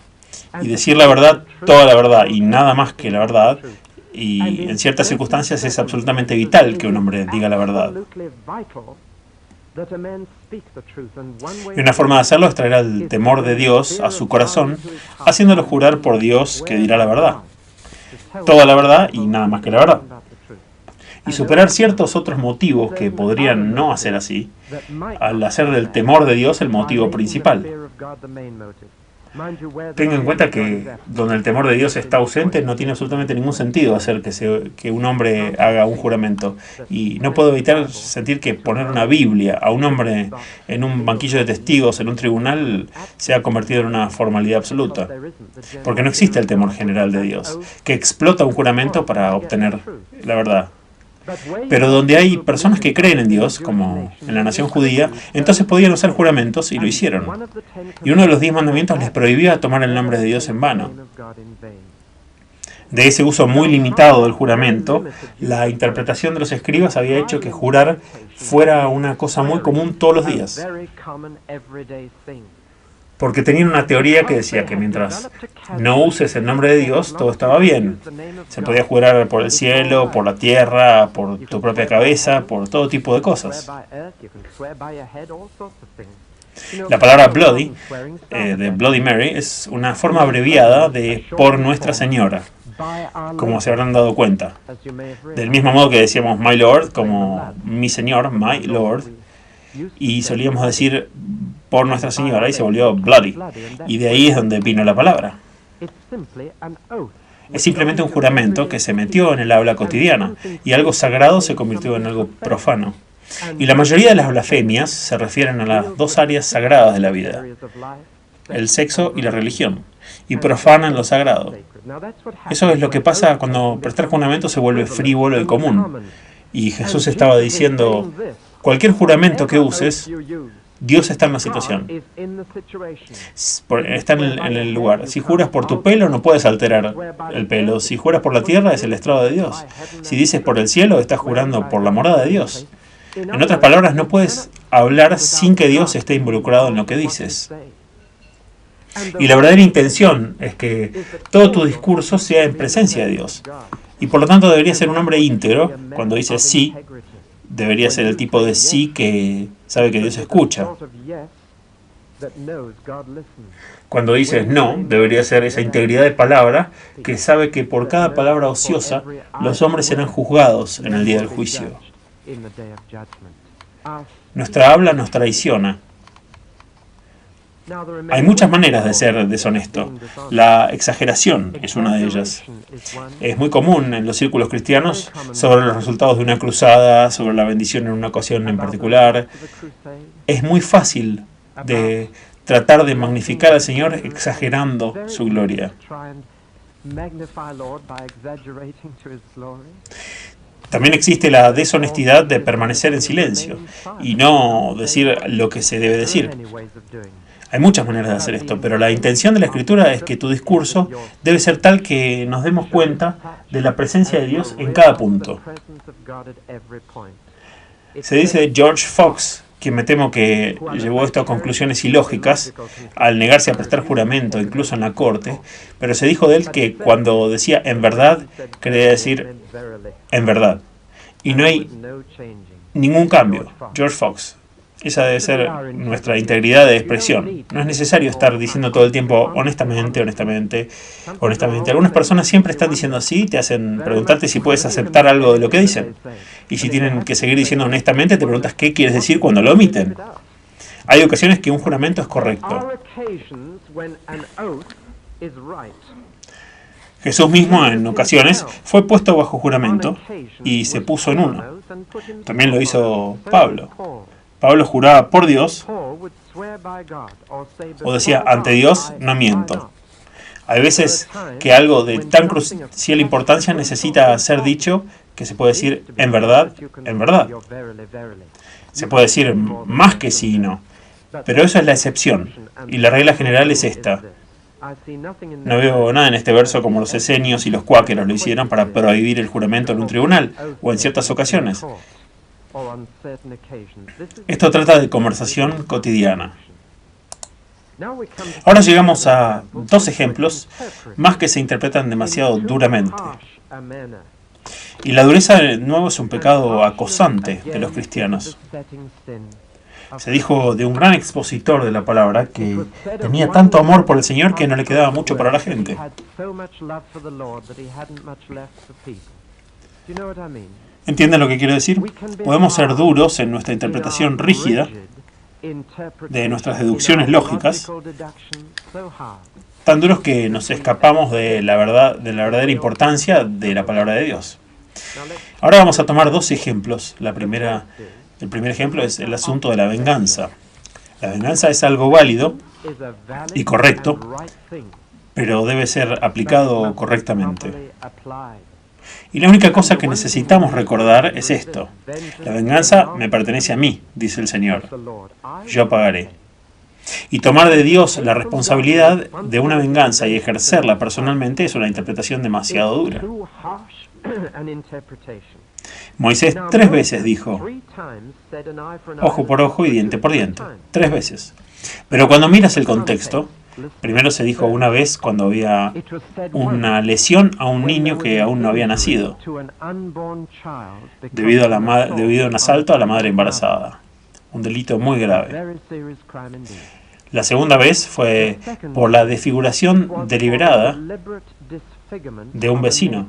y decir la verdad, toda la verdad y nada más que la verdad, y en ciertas circunstancias es absolutamente vital que un hombre diga la verdad. Y una forma de hacerlo es traer el temor de Dios a su corazón, haciéndolo jurar por Dios que dirá la verdad, toda la verdad y nada más que la verdad. Y superar ciertos otros motivos que podrían no hacer así, al hacer del temor de Dios el motivo principal. Tenga en cuenta que donde el temor de Dios está ausente no tiene absolutamente ningún sentido hacer que un hombre haga un juramento. Y no puedo evitar sentir que poner una Biblia a un hombre en un banquillo de testigos en un tribunal se ha convertido en una formalidad absoluta. Porque no existe el temor general de Dios, que explota un juramento para obtener la verdad. Pero donde hay personas que creen en Dios, como en la nación judía, entonces podían usar juramentos y lo hicieron. Y uno de los 10 mandamientos les prohibía tomar el nombre de Dios en vano. De ese uso muy limitado del juramento, la interpretación de los escribas había hecho que jurar fuera una cosa muy común todos los días. Porque tenían una teoría que decía que mientras no uses el nombre de Dios, todo estaba bien. Se podía jurar por el cielo, por la tierra, por tu propia cabeza, por todo tipo de cosas. La palabra bloody, de Bloody Mary, es una forma abreviada de por Nuestra Señora. como se habrán dado cuenta. Del mismo modo que decíamos my lord, como mi señor, my lord, y solíamos decir por Nuestra Señora y se volvió bloody. Y de ahí es donde vino la palabra. Es simplemente un juramento que se metió en el habla cotidiana y algo sagrado se convirtió en algo profano. Y la mayoría de las blasfemias se refieren a las dos áreas sagradas de la vida, el sexo y la religión, y profanan lo sagrado. Eso es lo que pasa cuando prestar juramento se vuelve frívolo y común. Y Jesús estaba diciendo, cualquier juramento que uses, Dios está en la situación. Está en el lugar. Si juras por tu pelo, no puedes alterar el pelo. Si juras por la tierra, es el estrado de Dios. Si dices por el cielo, estás jurando por la morada de Dios. En otras palabras, no puedes hablar sin que Dios esté involucrado en lo que dices. Y la verdadera intención es que todo tu discurso sea en presencia de Dios. Y por lo tanto debería ser un hombre íntegro. Cuando dices sí, debería ser el tipo de sí que sabe que Dios escucha. Cuando dices no, debería ser esa integridad de palabra que sabe que por cada palabra ociosa los hombres serán juzgados en el día del juicio. Nuestra habla nos traiciona. Hay muchas maneras de ser deshonesto. La exageración es una de ellas. Es muy común en los círculos cristianos sobre los resultados de una cruzada, sobre la bendición en una ocasión en particular. Es muy fácil de tratar de magnificar al Señor exagerando su gloria. También existe la deshonestidad de permanecer en silencio y no decir lo que se debe decir. Hay muchas maneras de hacer esto, pero la intención de la Escritura es que tu discurso debe ser tal que nos demos cuenta de la presencia de Dios en cada punto. Se dice de George Fox, que me temo que llevó esto a conclusiones ilógicas al negarse a prestar juramento, incluso en la corte, pero se dijo de él que cuando decía en verdad, quería decir en verdad. Y no hay ningún cambio. George Fox. Esa debe ser nuestra integridad de expresión. No es necesario estar diciendo todo el tiempo honestamente, honestamente, honestamente. Algunas personas siempre están diciendo así, te hacen preguntarte si puedes aceptar algo de lo que dicen. Y si tienen que seguir diciendo honestamente, te preguntas qué quieres decir cuando lo omiten. Hay ocasiones que un juramento es correcto. Jesús mismo en ocasiones fue puesto bajo juramento y se puso en uno. También lo hizo Pablo. Pablo juraba por Dios o decía, ante Dios no miento. Hay veces que algo de tan crucial importancia necesita ser dicho que se puede decir en verdad, en verdad. Se puede decir más que sí y no. Pero eso es la excepción y la regla general es esta. No veo nada en este verso como los esenios y los cuáqueros lo hicieron para prohibir el juramento en un tribunal o en ciertas ocasiones. Esto trata de conversación cotidiana. Ahora llegamos a dos ejemplos más que se interpretan demasiado duramente. Y la dureza de nuevo es un pecado acosante de los cristianos. Se dijo de un gran expositor de la palabra que tenía tanto amor por el Señor que no le quedaba mucho para la gente. ¿Entienden lo que quiero decir? Podemos ser duros en nuestra interpretación rígida de nuestras deducciones lógicas, tan duros que nos escapamos de la verdadera importancia de la palabra de Dios. Ahora vamos a tomar dos ejemplos. El primer ejemplo es el asunto de la venganza. La venganza es algo válido y correcto, pero debe ser aplicado correctamente. Y la única cosa que necesitamos recordar es esto. La venganza me pertenece a mí, dice el Señor. Yo pagaré. Y tomar de Dios la responsabilidad de una venganza y ejercerla personalmente es una interpretación demasiado dura. Moisés 3 veces dijo, ojo por ojo y diente por diente. 3 veces. Pero cuando miras el contexto, primero se dijo una vez cuando había una lesión a un niño que aún no había nacido, debido a un asalto a la madre embarazada. Un delito muy grave. La segunda vez fue por la desfiguración deliberada de un vecino.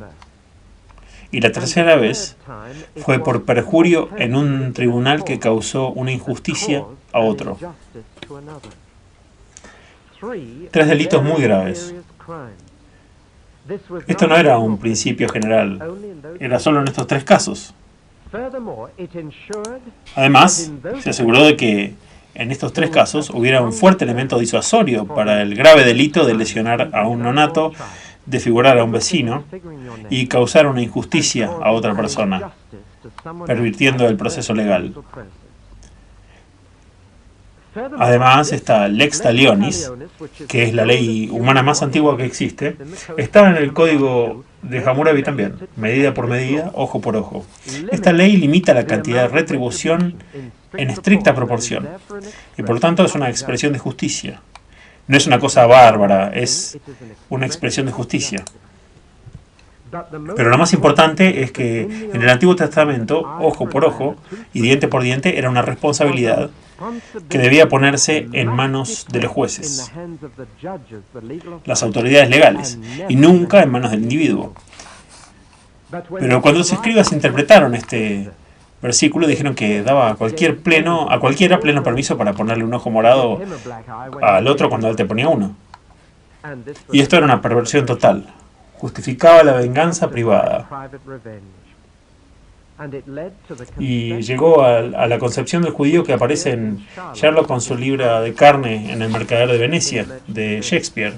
Y la tercera vez fue por perjurio en un tribunal que causó una injusticia a otro. 3 delitos muy graves. Esto no era un principio general, era solo en estos 3 casos. Además, se aseguró de que en estos 3 casos hubiera un fuerte elemento disuasorio para el grave delito de lesionar a un nonato, desfigurar a un vecino y causar una injusticia a otra persona, pervirtiendo el proceso legal. Además, esta lex talionis, que es la ley humana más antigua que existe, está en el código de Hammurabi también, medida por medida, ojo por ojo. Esta ley limita la cantidad de retribución en estricta proporción, y por lo tanto es una expresión de justicia. No es una cosa bárbara, es una expresión de justicia. Pero lo más importante es que en el Antiguo Testamento, ojo por ojo y diente por diente, era una responsabilidad que debía ponerse en manos de los jueces, las autoridades legales, y nunca en manos del individuo. Pero cuando los escribas interpretaron este versículo, dijeron que daba a cualquiera pleno permiso para ponerle un ojo morado al otro cuando él te ponía uno. Y esto era una perversión total. Justificaba la venganza privada. Y llegó a la concepción del judío que aparece en Sherlock con su libra de carne en El mercader de Venecia, de Shakespeare.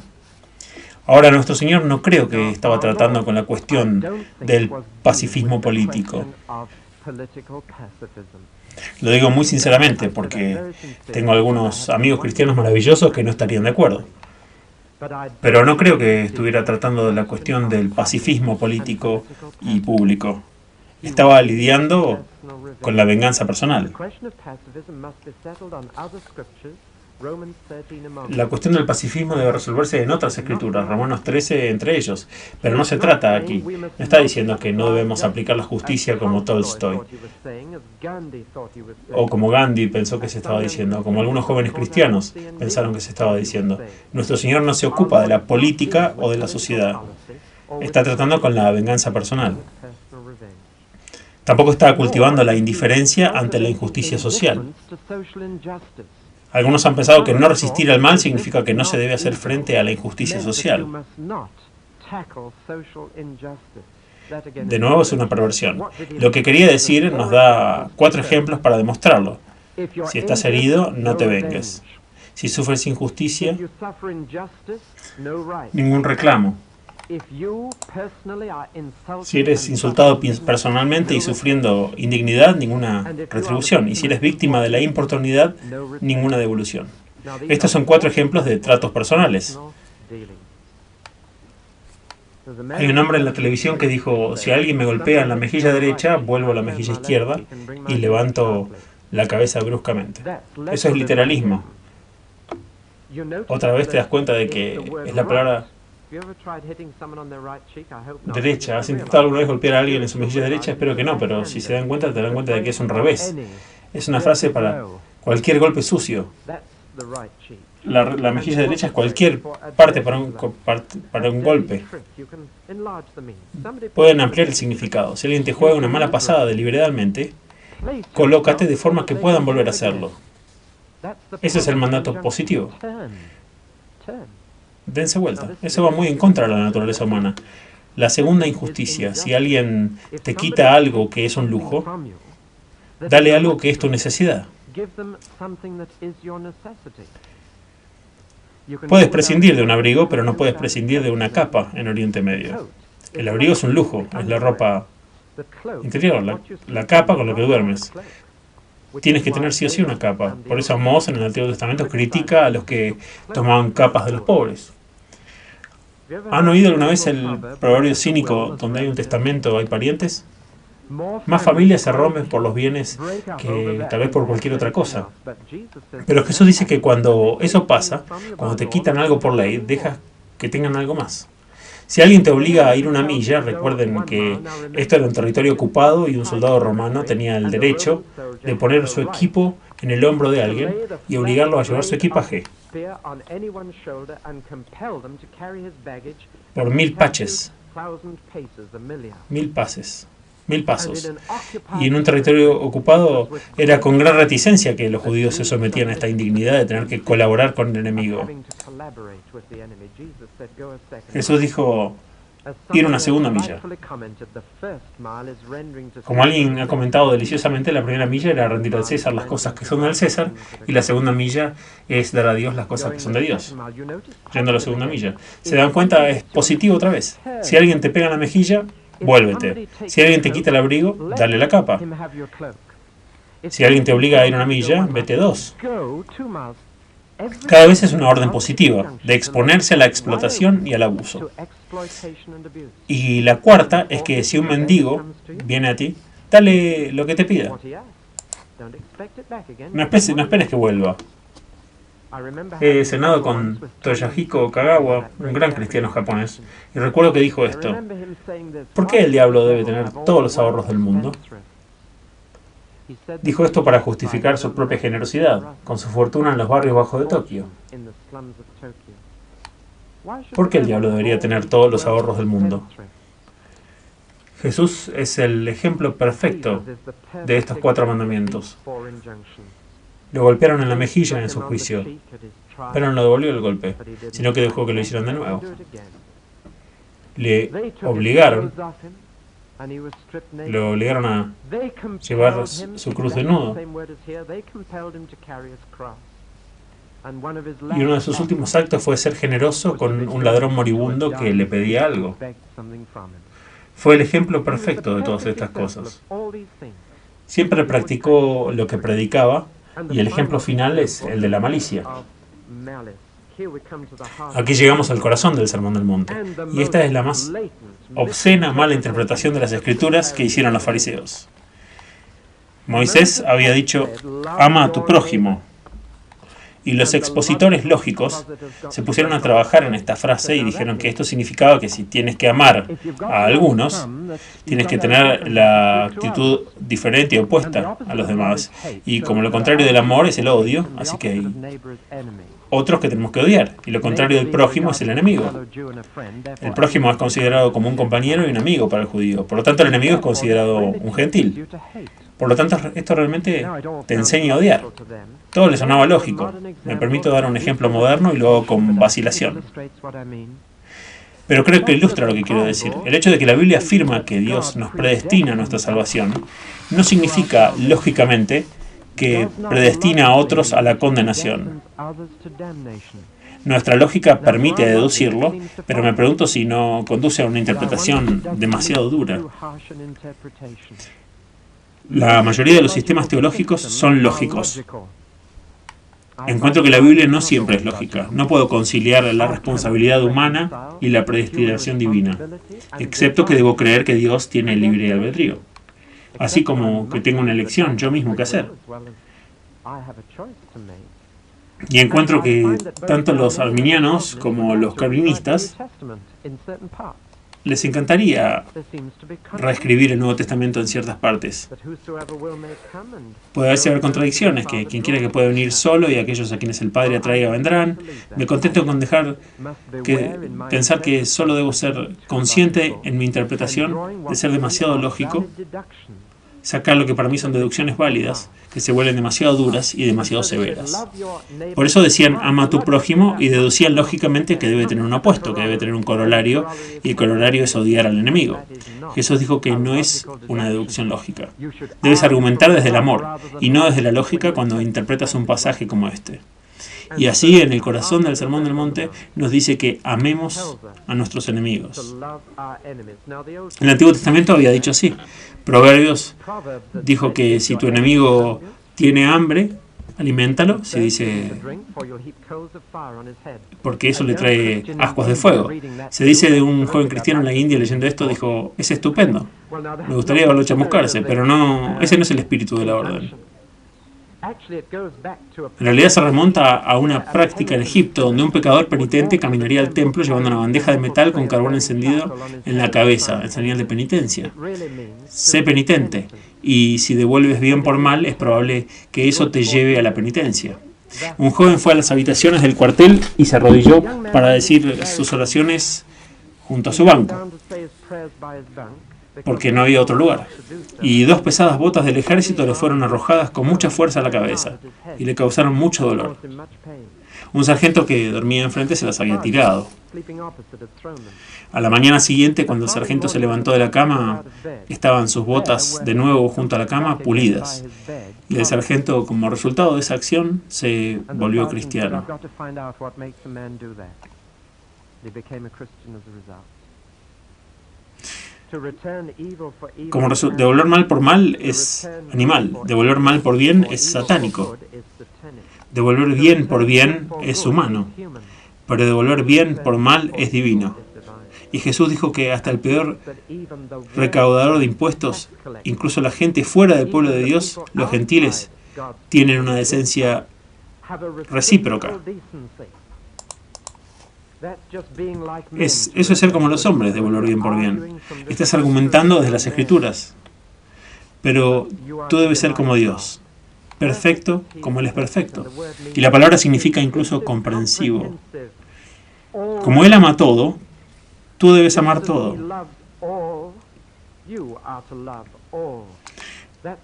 Ahora, nuestro Señor no creo que estaba tratando con la cuestión del pacifismo político. Lo digo muy sinceramente porque tengo algunos amigos cristianos maravillosos que no estarían de acuerdo. Pero no creo que estuviera tratando de la cuestión del pacifismo político y público. Estaba lidiando con la venganza personal. La cuestión del pacifismo debe resolverse en otras escrituras, Romanos 13 entre ellos, pero no se trata aquí. No está diciendo que no debemos aplicar la justicia como Tolstoy, o como Gandhi pensó que se estaba diciendo, o como algunos jóvenes cristianos pensaron que se estaba diciendo. Nuestro Señor no se ocupa de la política o de la sociedad. Está tratando con la venganza personal. Tampoco está cultivando la indiferencia ante la injusticia social. Algunos han pensado que no resistir al mal significa que no se debe hacer frente a la injusticia social. De nuevo, es una perversión. Lo que quería decir nos da 4 ejemplos para demostrarlo. Si estás herido, no te vengues. Si sufres injusticia, ningún reclamo. Si eres insultado personalmente y sufriendo indignidad, ninguna retribución. Y si eres víctima de la importunidad, ninguna devolución. Estos son 4 ejemplos de tratos personales. Hay un hombre en la televisión que dijo, si alguien me golpea en la mejilla derecha, vuelvo a la mejilla izquierda y levanto la cabeza bruscamente. Eso es literalismo. Otra vez te das cuenta de que es la palabra derecha. ¿Has intentado alguna vez golpear a alguien en su mejilla derecha? Espero que no, pero si se dan cuenta de que es un revés. Es una frase para cualquier golpe sucio. La mejilla derecha es cualquier parte para un golpe. Pueden ampliar el significado. Si alguien te juega una mala pasada deliberadamente, colócate de forma que puedan volver a hacerlo. Ese es el mandato positivo. Dense vuelta. Eso va muy en contra de la naturaleza humana. La segunda injusticia, si alguien te quita algo que es un lujo, dale algo que es tu necesidad. Puedes prescindir de un abrigo, pero no puedes prescindir de una capa en Oriente Medio. El abrigo es un lujo, es la ropa interior, la capa con la que duermes. Tienes que tener sí o sí una capa. Por eso Amós en el Antiguo Testamento critica a los que tomaban capas de los pobres. ¿Han oído alguna vez el proverbio cínico donde hay un testamento, hay parientes? Más familias se rompen por los bienes que tal vez por cualquier otra cosa. Pero Jesús dice que cuando eso pasa, cuando te quitan algo por ley, dejas que tengan algo más. Si alguien te obliga a ir 1 milla, recuerden que esto era un territorio ocupado y un soldado romano tenía el derecho de poner su equipo en el hombro de alguien y obligarlo a llevar su equipaje. por 1000 paces, 1000 pasos. Y en un territorio ocupado era con gran reticencia que los judíos se sometían a esta indignidad de tener que colaborar con el enemigo. Jesús dijo, ir una segunda milla. Como alguien ha comentado deliciosamente, la primera milla era rendir al César las cosas que son del César, y la segunda milla es dar a Dios las cosas que son de Dios. Yendo a la segunda milla. ¿Se dan cuenta? Es positivo otra vez. Si alguien te pega en la mejilla, vuélvete. Si alguien te quita el abrigo, dale la capa. Si alguien te obliga a ir una milla, vete 2. Cada vez es una orden positiva, de exponerse a la explotación y al abuso. Y la cuarta es que si un mendigo viene a ti, dale lo que te pida. No esperes que vuelva. He cenado con Toshihiko Kagawa, un gran cristiano japonés, y recuerdo que dijo esto: ¿por qué el diablo debe tener todos los ahorros del mundo? Dijo esto para justificar su propia generosidad, con su fortuna en los barrios bajos de Tokio. ¿Por qué el diablo debería tener todos los ahorros del mundo? Jesús es el ejemplo perfecto de estos 4 mandamientos. Lo golpearon en la mejilla en su juicio, pero no devolvió el golpe, sino que dejó que lo hicieran de nuevo. Lo obligaron a llevar su cruz desnudo. Y uno de sus últimos actos fue ser generoso con un ladrón moribundo que le pedía algo. Fue el ejemplo perfecto de todas estas cosas. Siempre practicó lo que predicaba, y el ejemplo final es el de la malicia. Aquí llegamos al corazón del Sermón del Monte, y esta es la más obscena, mala interpretación de las Escrituras que hicieron los fariseos. Moisés había dicho, ama a tu prójimo, y los expositores lógicos se pusieron a trabajar en esta frase y dijeron que esto significaba que si tienes que amar a algunos, tienes que tener la actitud diferente y opuesta a los demás. Y como lo contrario del amor es el odio, así que hay otros que tenemos que odiar, y lo contrario del prójimo es el enemigo. El prójimo es considerado como un compañero y un amigo para el judío, por lo tanto el enemigo es considerado un gentil. Por lo tanto, esto realmente te enseña a odiar. Todo le sonaba lógico. Me permito dar un ejemplo moderno y luego con vacilación. Pero creo que ilustra lo que quiero decir. El hecho de que la Biblia afirma que Dios nos predestina a nuestra salvación no significa, lógicamente, que predestina a otros a la condenación. Nuestra lógica permite deducirlo, pero me pregunto si no conduce a una interpretación demasiado dura. La mayoría de los sistemas teológicos son lógicos. Encuentro que la Biblia no siempre es lógica. No puedo conciliar la responsabilidad humana y la predestinación divina, excepto que debo creer que Dios tiene libre albedrío, así como que tengo una elección yo mismo que hacer. Y encuentro que tanto los arminianos como los calvinistas les encantaría reescribir el Nuevo Testamento en ciertas partes. Puede haber contradicciones, que quien quiera que pueda venir solo y aquellos a quienes el Padre atraiga vendrán. Me contento con pensar que solo debo ser consciente en mi interpretación de ser demasiado lógico, sacar lo que para mí son deducciones válidas, que se vuelven demasiado duras y demasiado severas. Por eso decían, ama a tu prójimo, y deducían lógicamente que debe tener un opuesto, que debe tener un corolario, y el corolario es odiar al enemigo. Jesús dijo que no es una deducción lógica. Debes argumentar desde el amor, y no desde la lógica cuando interpretas un pasaje como este. Y así, en el corazón del Sermón del Monte, nos dice que amemos a nuestros enemigos. El Antiguo Testamento había dicho así. Proverbios dijo que si tu enemigo tiene hambre, aliméntalo, se dice, porque eso le trae ascuas de fuego. Se dice de un joven cristiano en la India leyendo esto, dijo, es estupendo, me gustaría verlo chamuscarse, pero no, ese no es el espíritu de la orden. En realidad se remonta a una práctica en Egipto, donde un pecador penitente caminaría al templo llevando una bandeja de metal con carbón encendido en la cabeza, en señal de penitencia. Sé penitente, y si devuelves bien por mal, es probable que eso te lleve a la penitencia. Un joven fue a las habitaciones del cuartel y se arrodilló para decir sus oraciones junto a su banco, porque no había otro lugar. Y 2 pesadas botas del ejército le fueron arrojadas con mucha fuerza a la cabeza y le causaron mucho dolor. Un sargento que dormía enfrente se las había tirado. A la mañana siguiente, cuando el sargento se levantó de la cama, estaban sus botas de nuevo junto a la cama, pulidas. Y el sargento, como resultado de esa acción, se volvió cristiano. Como devolver mal por mal es animal, devolver mal por bien es satánico. Devolver bien por bien es humano, pero devolver bien por mal es divino. Y Jesús dijo que hasta el peor recaudador de impuestos, incluso la gente fuera del pueblo de Dios, los gentiles, tienen una decencia recíproca. Eso es ser como los hombres, devolver bien por bien. Estás argumentando desde las Escrituras, pero tú debes ser como Dios, perfecto como Él es perfecto. Y la palabra significa incluso comprensivo. Como Él ama todo, tú debes amar todo.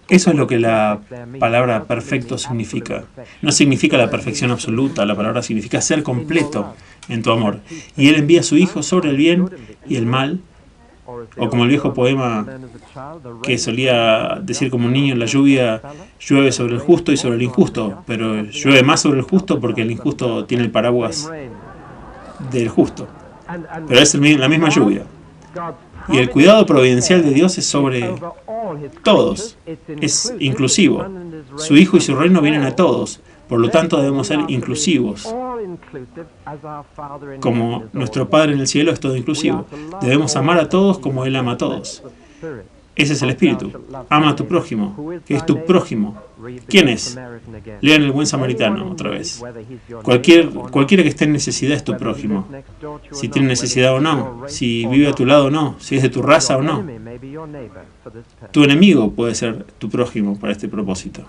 Eso es lo que la palabra perfecto significa. No significa la perfección absoluta, la palabra significa ser completo en tu amor. Y Él envía a su Hijo sobre el bien y el mal, o como el viejo poema que solía decir como un niño, la lluvia llueve sobre el justo y sobre el injusto, pero llueve más sobre el justo porque el injusto tiene el paraguas del justo. Pero es la misma lluvia. Y el cuidado providencial de Dios es sobre todos, es inclusivo. Su Hijo y su reino vienen a todos, por lo tanto debemos ser inclusivos. Como nuestro Padre en el cielo es todo inclusivo, debemos amar a todos como Él ama a todos. Ese es el espíritu. Ama a tu prójimo. ¿Qué es tu prójimo? ¿Quién es? Lean El Buen Samaritano otra vez. Cualquiera que esté en necesidad es tu prójimo. Si tiene necesidad o no, si vive a tu lado o no, si es de tu raza o no. Tu enemigo puede ser tu prójimo para este propósito.